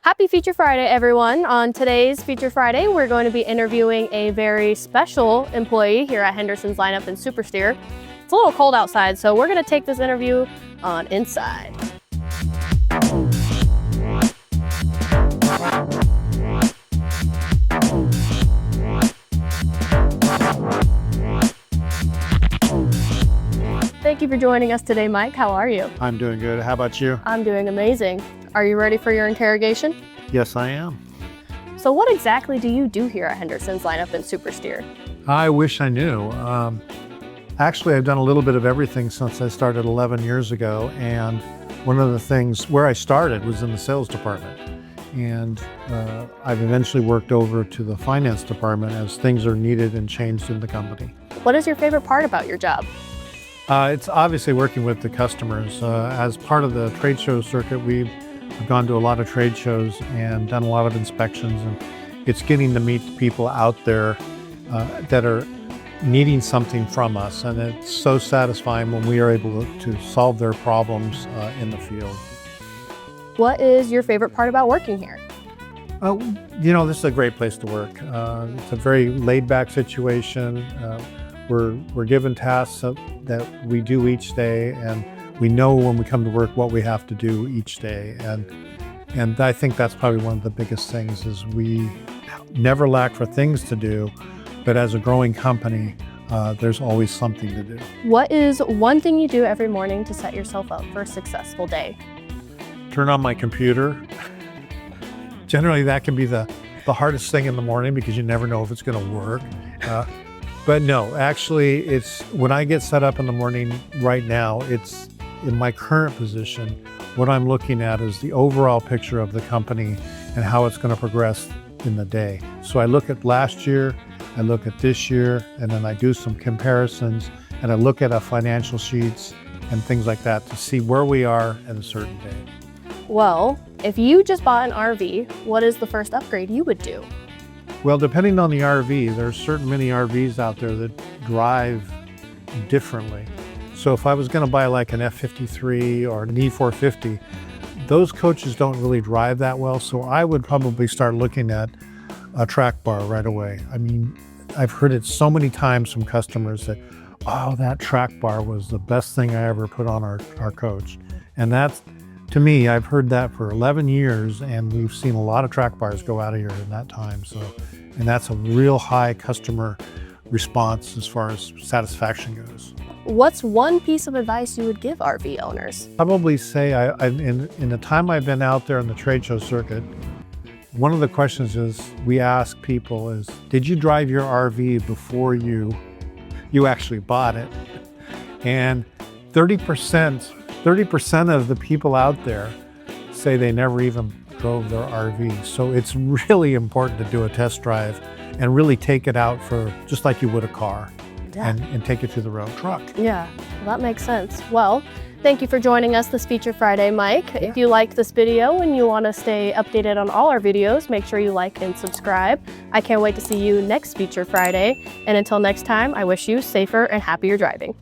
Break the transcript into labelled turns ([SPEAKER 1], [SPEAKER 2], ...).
[SPEAKER 1] Happy Feature Friday, everyone. On today's Feature Friday, we're going to be interviewing a very special employee here at Henderson's lineup in SuperSteer. It's a little cold outside, so we're going to take this interview on inside. Thank you for joining us today, Mike. How are you?
[SPEAKER 2] I'm doing good. How about you?
[SPEAKER 1] I'm doing amazing. Are you ready for your interrogation?
[SPEAKER 2] Yes, I am.
[SPEAKER 1] So what exactly do you do here at Henderson's lineup in SuperSteer?
[SPEAKER 2] I wish I knew. Actually, I've done a little bit of everything since I started 11 years ago. And one of the things where I started was in the sales department. And I've eventually worked over to the finance department as things are needed and changed in the company.
[SPEAKER 1] What is your favorite part about your job?
[SPEAKER 2] It's obviously working with the customers. As part of the trade show circuit, we've gone to a lot of trade shows and done a lot of inspections, and it's getting to meet people out there that are needing something from us, and it's so satisfying when we are able to solve their problems in the field.
[SPEAKER 1] What is your favorite part about working here?
[SPEAKER 2] This is a great place to work. It's a very laid-back situation. We're given tasks that we do each day, and we know when we come to work what we have to do each day. And I think that's probably one of the biggest things is we never lack for things to do, but as a growing company, there's always something to do.
[SPEAKER 1] What is one thing you do every morning to set yourself up for a successful day?
[SPEAKER 2] Turn on my computer. Generally, that can be the hardest thing in the morning because you never know if it's going to work. But no, actually, it's when I get set up in the morning right now, it's in my current position, what I'm looking at is the overall picture of the company and how it's going to progress in the day. So I look at last year, I look at this year, and then I do some comparisons, and I look at our financial sheets and things like that to see where we are at a certain day.
[SPEAKER 1] Well, if you just bought an RV, what is the first upgrade you would do?
[SPEAKER 2] Well, depending on the RV, there's certain many RVs out there that drive differently. So if I was going to buy like an F53 or an E450, those coaches don't really drive that well. So I would probably start looking at a track bar right away. I mean, I've heard it so many times from customers that, oh, that track bar was the best thing I ever put on our coach. And that's, to me, I've heard that for 11 years, and we've seen a lot of track bars go out of here in that time. So, and that's a real high customer response as far as satisfaction goes.
[SPEAKER 1] What's one piece of advice you would give RV owners?
[SPEAKER 2] Probably say, in the time I've been out there in the trade show circuit, one of the questions we ask people is, did you drive your RV before you actually bought it? And 30% of the people out there say they never even drove their RV. So it's really important to do a test drive and really take it out for just like you would a car.
[SPEAKER 1] Yeah.
[SPEAKER 2] And take it to the road truck.
[SPEAKER 1] Yeah, well, that makes sense. Well, thank you for joining us this Feature Friday, Mike. If you liked this video and you want to stay updated on all our videos, make sure you like and subscribe. I can't wait to see you next Feature Friday. And until next time, I wish you safer and happier driving.